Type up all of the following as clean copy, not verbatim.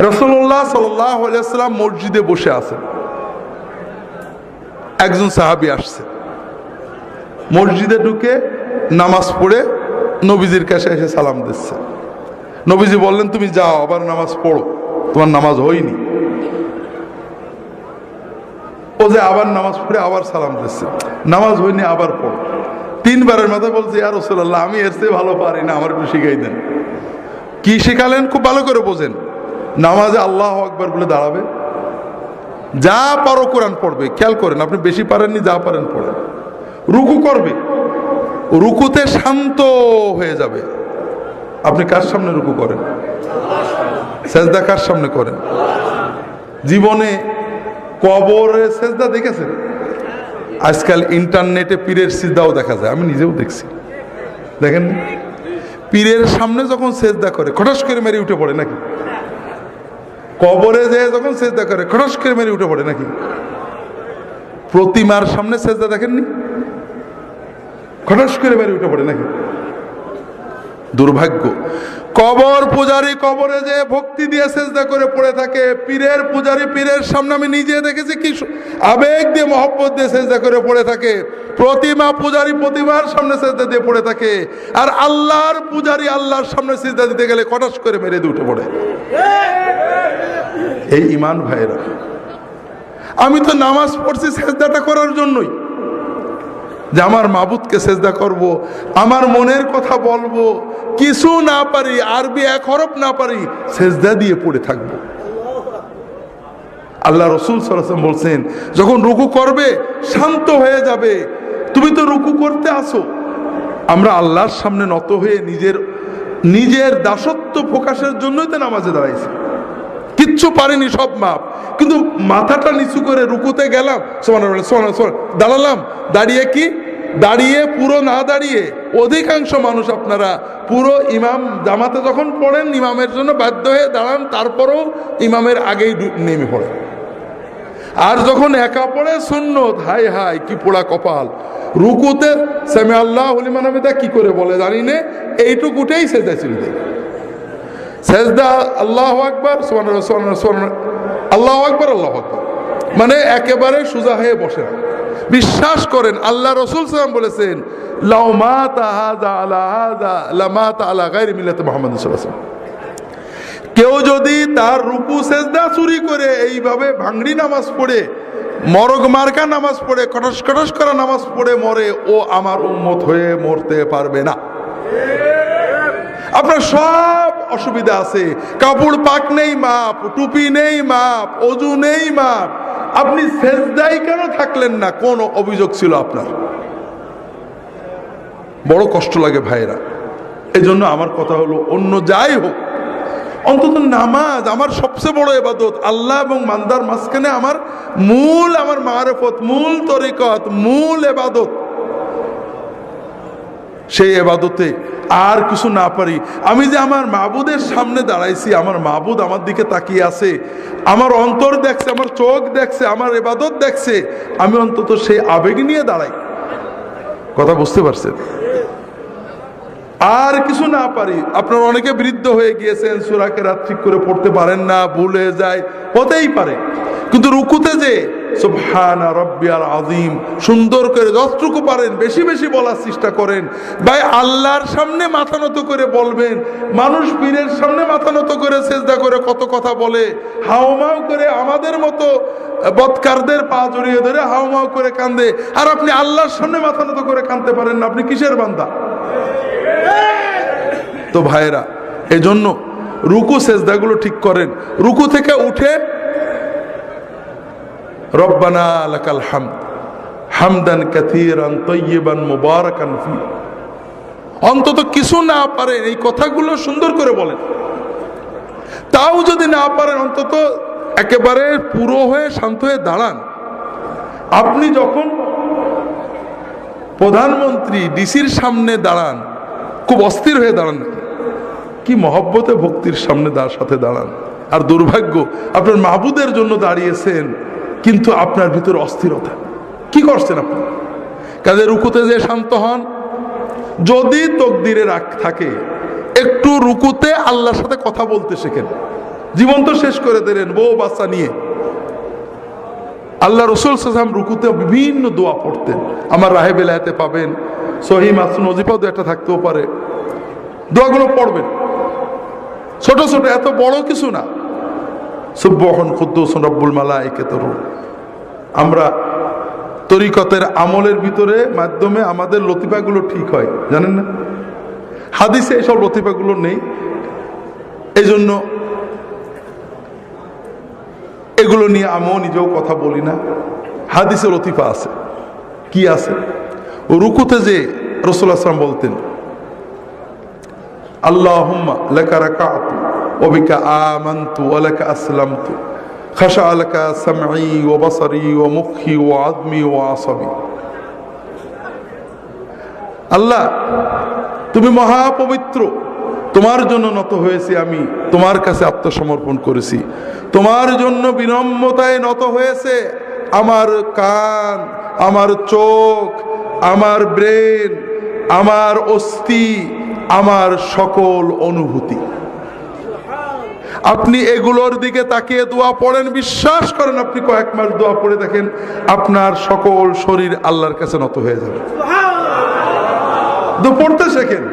রাসূলুল্লাহ সাল্লাল্লাহু আলাইহি ওয়াসাল্লাম মসজিদে বসে আছেন, একজন সাহাবী আসছে, মসজিদে ঢুকে নামাজ পড়ে নবীজির কাছে এসে সালাম দিচ্ছে। নবীজি বললেন, তুমি যাও আবার নামাজ পড়ো, তোমার নামাজ হয়নি। ও যে আবার নামাজ পড়ে আবার সালাম দিচ্ছে, নামাজ হয়নি আবার পড়ো। তিনবারের মাথায় বলছে, ইয়া রাসূলুল্লাহ, আমি এর চেয়ে ভালো পারি না, আমার একটু শিখাই দেন। কি শিখালেন খুব ভালো করে বোঝেন। নামাজে আল্লাহু আকবার বলে দাঁড়াবে, যা পারো কোরআন পড়বে, খেয়াল করেন, আপনি বেশি পারেননি, যা পারেন পড়েন। রুকু করবে, রুকুতে শান্ত হয়ে যাবে। আপনি কার সামনে রুকু করেন? সেজদা কার সামনে করেন? জীবনে কবরে সেজদা দেখেছেন? আজকাল ইন্টারনেটে পীরের সিজদাও দেখা যায়, আমি নিজেও দেখছি। দেখেন, পীরের সামনে যখন সেজদা করে খটাস করে মেরে উঠে পড়ে নাকি? কবরে যে যখন সেজদা করে খটাস করে মেরে উঠে পড়ে নাকি? প্রতিমার সামনে সেজদা দেখেননি? খটাস করে মেরে উঠে পড়ে নাকি? দুর্ভাগ্য। কবর পূজারী কবরে যে ভক্তি দিয়ে সেজদা করে পড়ে থাকে, পীরের পূজারী পীরের সামনে আমি নিজে দেখেছি কি আবেগ দিয়ে মহব্বত দিয়ে সেজদা করে পড়ে থাকে। প্রতিমা পূজারী প্রতিমার সামনে সেজদা দিয়ে পড়ে থাকে, আর আল্লাহর পূজারী আল্লাহর সামনে সেজদা দিতে গেলে খটাস করে মেরে দিয়ে উঠে পড়ে। এই ঈমান ভাইরা, আমি তো নামাজ পড়ছি সেজদাটা করার জন্যই, যে আমার মাবুদকে সেজদা করব, আমার মনের কথা বলবো, কিছু না পারি, আরবি এক হরফ না পারি, সেজদা দিয়ে পড়ে থাকবো। আল্লাহ রাসূল সাল্লাল্লাহু আলাইহি ওয়াসাল্লাম বলছেন, যখন রুকু করবে শান্ত হয়ে যাবে। তুমি তো রুকু করতে আসো, আমরা আল্লাহর সামনে নত হয়ে নিজের দাসত্ব প্রকাশের জন্যই তো নামাজে দাঁড়াইছি। কিচ্ছু পারিনি, সব মাপ, কিন্তু মাথাটা নিচু করে রুকুতে গেলাম, দাঁড়ালাম, দাঁড়িয়ে কি দাঁড়িয়ে পুরো না দাঁড়িয়ে, অধিকাংশ মানুষ আপনারা পুরো ইমাম জামাতে যখন পড়েন ইমামের জন্য বাধ্য হয়ে দাঁড়ান, তারপরেও ইমামের আগেই নেমে পড়েন। আর যখন একা পড়ে সুন্নত, হাই হাই কি পোড়া কপাল, রুকুতে সামি আল্লাহু লিমান হামিদা কি করে বলে জানি না, এইটুকুটাই সেজদা ছিল। সেজদা আল্লাহু আকবার সুবহানাল্লাহ, আল্লাহু আকবার আল্লাহু আকবার, মানে একেবারে সোজা হয়ে বসে। বিশ্বাস করেন, আল্লাহ রাসূল সাল্লাল্লাহু আলাইহি ওয়াসাল্লাম বলেছেন, লাউ মাতা হাযা আলা হাযা লামাতা আলা গায়রি মিল্লাতি মুহাম্মদ সাল্লাল্লাহু আলাইহি ওয়াসাল্লাম। কেউ যদি তার রুকু সেজদা চুরি করে এইভাবে ভাঙড়ি নামাজ পড়ে, মরগ মার্কা নামাজ পড়ে, কটস কটস করা নামাজ পড়ে মরে, ও আমার উম্মত হয়ে মরতে পারবে না। আপনার সব অসুবিধা আছে, কাপড় পাক নেই মাপ, টুপি নেই মাপ, অজু নেই মাপ, আপনি সেজদাই কেন থাকলেন না? কোন অভিযোগ ছিল আপনার? বড় কষ্ট লাগে ভাইরা। এই জন্য আমার কথা হলো, অন্য যাই হোক, অন্তত নামাজ আমার সবচেয়ে বড় ইবাদত। আল্লাহ এবং বান্দার মাঝখানে আমার মারিফত, মূল তরিকত, মূল ইবাদত। সেই ইবাদতে আর কিছু না পারি, আমি যে আমার মাবুদের সামনে দাঁড়াইছি, আমার মাবুদ আমার দিকে তাকিয়ে আছে, আমার অন্তর দেখছে, আমার চোখ দেখছে, আমার ইবাদত দেখছে, আমি অন্তত সেই আবেগ নিয়ে দাঁড়াই। কথা বুঝতে পারছেন? আর কিছু না পারি। আপনার অনেকে বৃদ্ধ হয়ে গিয়েছেন, সূরা কেরাত ঠিক করে পড়তে পারেন না, ভুলে যায়, হতেই পারে, কিন্তু রুকুতে যে সুবহানা রাব্বিয়াল আযীম সুন্দর করে যতটুকু পারেন বেশি বেশি বলার চেষ্টা করেন। ভাই, আল্লাহর সামনে মাথা নত করে বলবেন। মানুষ পীরের সামনে মাথা নত করে সেজদা করে কত কথা বলে, হাওমাও করে আমাদের মতো বদকারদের পা জড়িয়ে ধরে হাওমাও করে কান্দে, আর আপনি আল্লাহর সামনে মাথা নত করে কাঁদতে পারেন না, আপনি কিসের বান্দা? তো ভাইরা, এজন্য রুকু সেজদাগুলো ঠিক করেন। রুকু থেকে উঠে রব্বানা লাকাল হামদ হামদান কাসীরান তাইয়িবান মুবারাকান ফি, অন্তত কিছু না পারেন এই কথাগুলো সুন্দর করে বলেন। তাও যদি না পারেন, অন্তত একেবারে পুরো হয়ে শান্ত হয়ে দাঁড়ান। আপনি যখন প্রধানমন্ত্রী ডিসির সামনে দাঁড়ান, খুব অস্থির হয়ে দাঁড়ান, কি মহব্বতে ভক্তির সামনে সাথে দাঁড়ান। আর দুর্ভাগ্য, আপনার মাবুদের জন্য দাঁড়িয়েছেন, কিন্তু আপনার ভিতরে অস্থিরতা। কি করছেন আপনি? কাজে রুকুতে যে শান্ত হন। যদি তকদিরে রাখ থাকে, একটু রুকুতে আল্লাহর সাথে কথা বলতে শেখেন, জীবন তো শেষ করে দিলেন বউ বাচ্চা নিয়ে। আল্লাহ রসুল সাল্লাল্লাহু আলাইহি ওয়াসাল্লাম রুকুতে বিভিন্ন দোয়া পড়তেন, আমার রাহে বেলায়েতে পাবেন, সহিহ মাসনুন ওজিফাও একটা থাকতেও পারে, দোয়াগুলো পড়বেন। ছোট ছোট, এত বড় কিছু না। সুবহান কুদ্দুসুন রব্বুল মালাইকাতুর রূহ। আমরা তরিকতের আমলের ভিতরে মাধ্যমে আমাদের লতিফাগুলো ঠিক হয়, জানেন না? হাদিসে এসব লতিফাগুলো নেই, এই জন্য এগুলো নিয়ে আমিও নিজেও কথা বলি না। হাদিসে লতিফা আছে। কি আছে? রুকুতে যে রাসূলুল্লাহ সাল্লাল্লাহু আলাইহি ওয়াসাল্লাম বলতেন, আল্লাহুম্মা লাকা রাকাতু ওয়া বিকা আমানতু ওয়া লাকা আসলামতু খাশা লাকা সামঈ ওয়া বাসারি ওয়া মুখি ওয়া আযমি ওয়া আসাবি। আল্লাহ, তুমি মহাপবিত্র, তোমার জন্য নত হয়েছি, আমি তোমার কাছে আত্মসমর্পণ করেছি, তোমার জন্য বিনম্রতায় নত হয়েছে আমার কান, আমার চোখ, আমার ব্রেন, আমার অস্থি, আমার সকল অনুভূতি। আপনি এগুলোর দিকে তাকিয়ে দোয়া পড়েন, বিশ্বাস করেন আপনি কয়েক মাস দোয়া পড়ে দেখেন আপনার সকল শরীর আল্লাহর কাছে নত হয়ে যাবে। তো পড়তে শেখেন,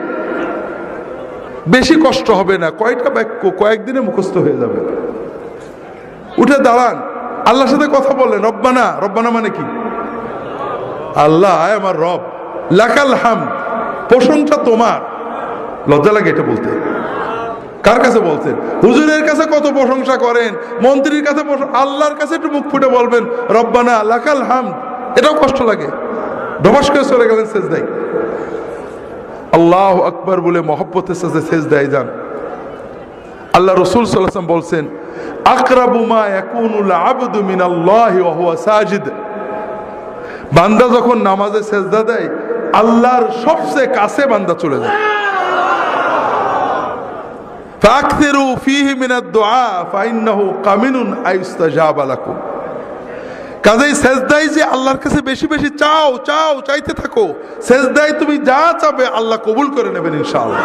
বেশি কষ্ট হবে না, কয়েকটা বাক্য কয়েকদিনে মুখস্থ হয়ে যাবে। উঠে দাঁড়ান, আল্লাহর সাথে কথা বলেন, রব্বানা। রব্বানা মানে কি? আল্লাহ আমার রব, লাকাল হামদ, প্রশংসা তোমার। লজ্জা লাগে এটা বলতে। কার কাছে বলছেন? হুজুরের কাছে কত প্রশংসা করেন, মন্ত্রীর কাছে, আল্লাহর কাছে একটু মুখ ফুটে বলবেন রব্বানা লাকাল হামদ, এটাও কষ্ট লাগে। ধবাস করে চলে গেলেন সেজদায়, আল্লাহু আকবার বলে মহব্বতের সাথে সেজদায় যান। আল্লাহ রাসূল সাল্লাল্লাহু আলাইহি ওয়াসাল্লাম বলছেন, আকরাবু মা ইয়াকুনুল আবদু মিনাল্লাহি ওয়া হুয়া সাজিদ। বান্দা যখন নামাজে সেজদা দেয়, আল্লাহর সবচেয়ে কাছে বান্দা চলে যায়। ফাকসিরু ফীহি মিনাদ দুআ ফাইন্নাহু কামিনুন আইস্তাজাবা লাকুম। কাজেই সেজদায় যে আল্লাহর কাছে বেশি বেশি চাও, চাও, চাইতে থাকো। সেজদায় তুমি যা চাবে আল্লাহ কবুল করে নেবেন ইনশাআল্লাহ।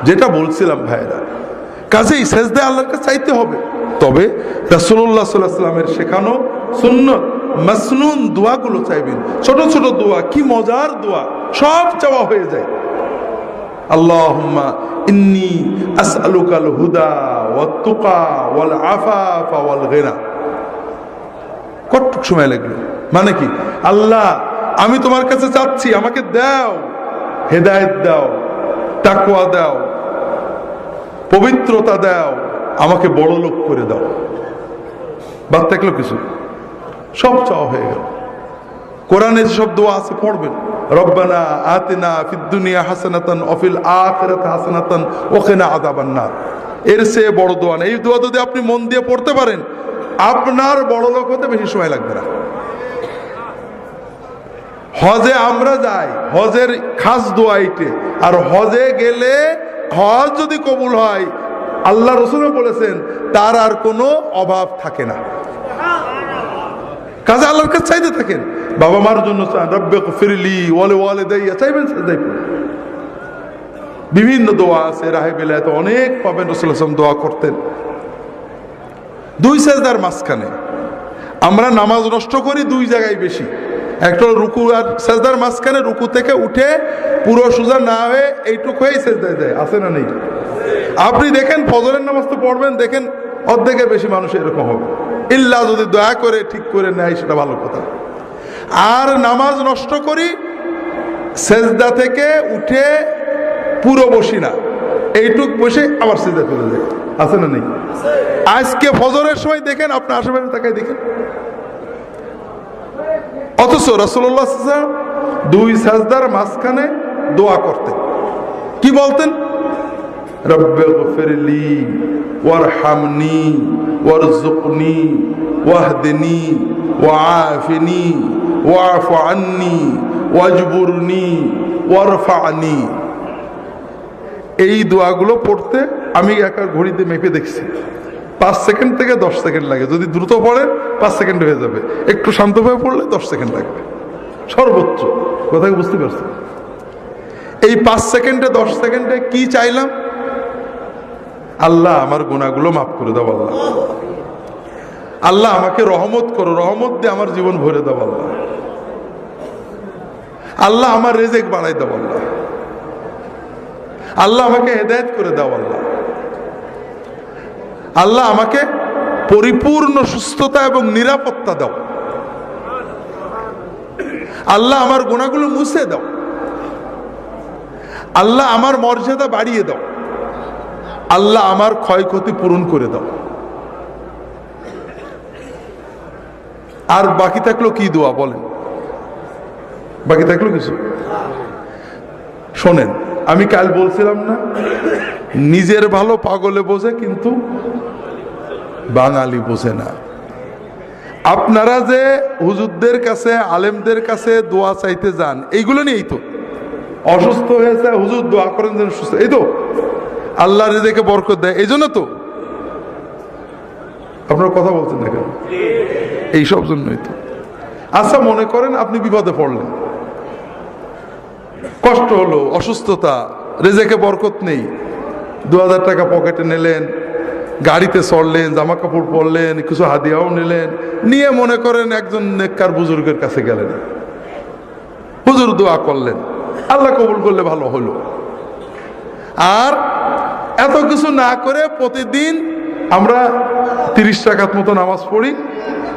যেটা বলছিলাম ভাইরা, কাজেই সেজদায় আল্লাহর কাছে চাইতে হবে। তবে রাসূলুল্লাহ সাল্লাল্লাহু আলাইহি ওয়াসাল্লামের শেখানো সুন্নত মাসনুন দোয়াগুলো চাইবেন। ছোট ছোট দোয়া, কি মজার দোয়া, সব চাওয়া হয়ে যায়। আল্লাহুম্মা ইন্নী আসআলুকাল হুদা ওয়াত তুকা ওয়াল আফাফা ওয়াল গিনা। কতটুক সময় লাগলো? মানে কি? আল্লাহ, আমি তোমার কাছে চাচ্ছি, আমাকে দাও, হেদায়েত দাও, তাকওয়া দাও, পবিত্রতা দাও, আমাকে বড় লোক করে দাও। বাদ থাকলো কিছু? সব চাওয়া হয়ে গেল। কোরআনে যেসব দোয়া আছে পড়বেন, রব্বানা আতিনা ফিদ দুনিয়া হাসানাতান ওয়া ফিল আখিরাতি হাসানাতান ওয়া কিনা আযাবান নার। এর চেয়ে বড় দোয়া নেই। এই দোয়া যদি আপনি মন দিয়ে পড়তে পারেন, আপনার বড় লোক হতে বেশি সময় লাগবে না। হজে আমরা যাই, হজের খাস দোয়া এইটে। আর হজে গেলে হজ যদি কবুল হয়, আল্লাহ রাসূল বলেছেন তার আর কোনো অভাব থাকে না। কাজে আল্লাহর কাছে চাইতে থাকেন। বাবা মার জন্য চান, রব্বিগফিরলি ওয়া লিওয়ালিদাইয়া, চাইবেন সেজদায় পড়ে। বিভিন্ন দোয়া আছে, রাহে বেলায়েত অনেক পাবেন। রাসূলুল্লাহ সাল্লাল্লাহু আলাইহি ওয়াসাল্লাম দোয়া করতেন দুই সেজদার মাঝখানে। আমরা নামাজ নষ্ট করি দুই জায়গায় বেশি। একটা রুকু আর সেজদার মাঝখানে, রুকু থেকে উঠে পুরো সোজা না হয়ে এইটুকু হয়েই সেজদায় যায়, আছে না নেই? আপনি দেখেন ফজরের নামাজ তো পড়বেন, দেখেন অর্ধেকের বেশি মানুষ এরকম হবে। ইল্লা যদি দয়া করে ঠিক করে নেয় সেটা ভালো কথা। আর নামাজ নষ্ট করি, সেজদা থেকে উঠে পুরো বসি না, এইটুক বসে আবার সেজদা চলে যায়, আছে না নেই? আজকে ফজরের সময় দেখেন, আপনার আশেপাশে তাকায় দেখেন। অথচ রাসূলুল্লাহ সাল্লাল্লাহু আলাইহি ওয়াসাল্লাম দুই সাজদার মাঝখানে দোয়া করতেন। কি বলতেন? রব্বিগফিরলি ওয়ারহামনি ওয়ারযুকনি ওয়াহদিনি ওয়াআফিনি ওয়া'ফু আন্নি ওয়াজবুরনি ওয়ারফা'নি। এই দোয়াগুলো পড়তে আমি একা ঘড়িতে মেপে দেখছি, 5 সেকেন্ড থেকে 10 সেকেন্ড লাগে। যদি দ্রুত পড়েন 5 সেকেন্ড হয়ে যাবে, একটু শান্তভাবে পড়লে 10 সেকেন্ড লাগবে সর্বোচ্চ। কথা বুঝতে পারছেন? এই 5 সেকেন্ডে 10 সেকেন্ডে কি চাইলাম? আল্লাহ আমার গুনাহগুলো মাফ করে দাও আল্লাহ, আল্লাহ আমাকে রহমত করো, রহমত দিয়ে আমার জীবন ভরে দাও আল্লাহ, আল্লাহ আমার রিজিক বাড়াই দাও আল্লাহ, আল্লাহ আমাকে হেদায়েত করে দাও আল্লাহ, আল্লাহ আমাকে পরিপূর্ণ সুস্থতা এবং নিরাপত্তা দাও, আল্লাহ আমার গুনাহগুলো মুছে দাও, আল্লাহ আমার মর্যাদা বাড়িয়ে দাও, আল্লাহ আমার ক্ষয়ক্ষতি পূরণ করে দাও। আর বাকি থাকলো কি দোয়া বলেন? বাকি থাকলো কিছু? শোনেন, আমি কাল বলছিলাম না, নিজের ভালো পাগলে বোঝে কিন্তু বাঙালি বোঝে না। আপনারা যে হুজুরদের কাছে, আলেমদের কাছে দোয়া চাইতে যান, এইগুলো নিয়েই তো। অসুস্থ হয়েছে, হুজুর দোয়া করেন যেন সুস্থ, এই তো আল্লাহ রিজিকে বরকত দেয়, এই জন্য তো। আপনারা কথা বলছেন না কেন? এই সব জন্যই তো। আচ্ছা, মনে করেন আপনি বিপদে পড়লেন, কষ্ট হলো, অসুস্থতা, রিজিকে বরকত নেই, 2000 টাকা পকেটে নিলেন, গাড়িতে চড়লেন, জামা কাপড় পরলেন, কিছু হাদিয়াও নিলেন, নিয়ে মনে করেন একজন নেককার বুজুর্গের কাছে গেলেন, হুজুর দোয়া করলেন, আল্লাহ কবুল করলে ভালো হলো। আর এত কিছু না করে প্রতিদিন আমরা 30 রাকাত মতো নামাজ পড়ি,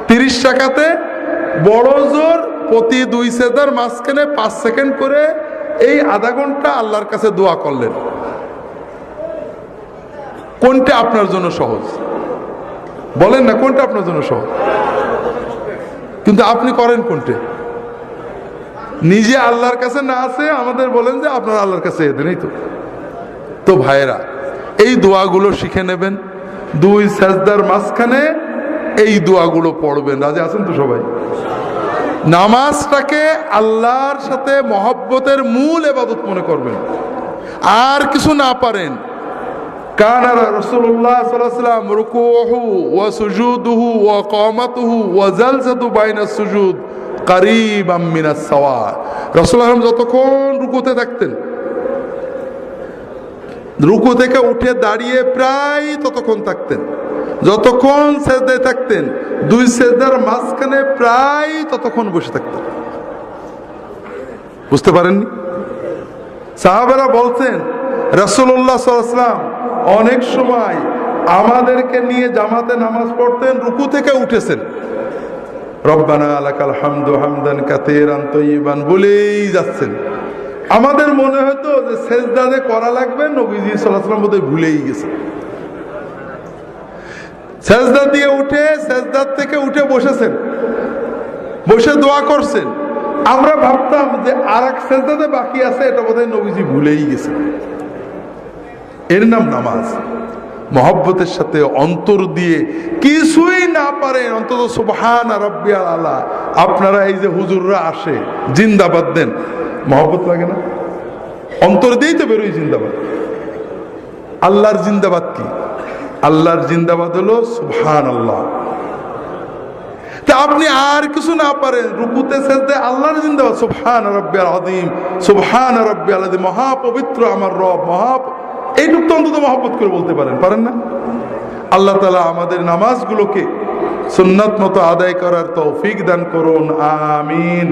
30 রাকাতে বড় জোর প্রতি 2 সেজদার মাঝখানে 5 সেকেন্ড করে এই আধা ঘন্টা আল্লাহর কাছে দোয়া করলেন। কোনটা আপনার জন্য সহজ? বলেন না, কোনটা আপনার জন্য সহজ? কিন্তু আপনি করেন কোনটা? নিজে আল্লাহর কাছে না আছে আমাদের বলেন যে আপনারা আল্লাহর কাছে এদেন, এই তো। তো ভাইরা, এই দোয়াগুলো শিখে নেবেন, 2 সেজদার মাঝখানে এই দোয়াগুলো পড়বেন। রাজি আছেন তো সবাই? নামাজটাকে আল্লাহর সাথে মহব্বতের মূল ইবাদত মনে করবেন। আর কিছু না পারেন, কানা রাসূলুল্লাহ সাল্লাল্লাহু আলাইহি ওয়াসাল্লাম রুকুউহু ওয়া সুজুদুহু ওয়া কিয়ামাতুহু ওয়া জালসাতু বাইনাস সুজুদ কারীবাম মিনাস সাওয়া। রাসূলুল্লাহ যতক্ষণ রুকুতে থাকতেন, রুকু থেকে উঠে দাঁড়িয়ে প্রায় ততক্ষণ থাকতেন, যতক্ষণ সেজদায় থাকতেন 2 সেজদার মাঝখানে প্রায় ততক্ষণ বসে থাকতেন। বুঝতে পারেননি? সাহাবারা বলছেন রাসূলুল্লাহ সাল্লাল্লাহু আলাইহি ওয়াসাল্লাম অনেক সময় আমাদেরকে নিয়ে জামাতে নামাজ পড়তেন, রুকু থেকে উঠেছেন, রব্বানা লাকাল হামদু হামদান কাসীরান তাইয়িবান বলেই যাচ্ছেন। আমাদের মনে হতো যে সেজদাতে করা লাগবে, নবীজি সাল্লাল্লাহু আলাইহি ওয়াসাল্লাম বোধহয় ভুলেই গেছেন। সেজদা দিয়ে উঠে, সেজদার থেকে উঠে বসেছেন, বসে দোয়া করছেন। আমরা ভাবতাম যে আরেক সেজদাতে বাকি আছে, এটা বোধহয় নবীজি ভুলেই গেছেন। এর নাম নামাজ। মহব্বতের সাথে অন্তর দিয়ে কিছুই না পারেন, অন্তত সুবহান রাব্বিয়াল আলা। আপনারা এই যে হুজুররা আসে জিন্দাবাদ দেন, মহব্বত লাগে না? অন্তর দিয়েই তো বেরোই জিন্দাবাদ। আল্লাহর জিন্দাবাদ কি? আল্লাহর জিন্দাবাদ হলো সুবহানাল্লাহ। তা আপনি আর কিছু না পারেন, রুকুতে সেজদায় আল্লাহর জিন্দাবাদ, সুবহান রাব্বিয়াল আযীম, সুবহান রাব্বিয়াল আযীম, মহাপবিত্র আমার রব, এইটুক তো অন্তত মহব্বত করে বলতে পারেন না? আল্লাহ তাআলা আমাদের নামাজগুলোকে সুন্নাত মতো আদায় করার তৌফিক দান করুন, আমিন।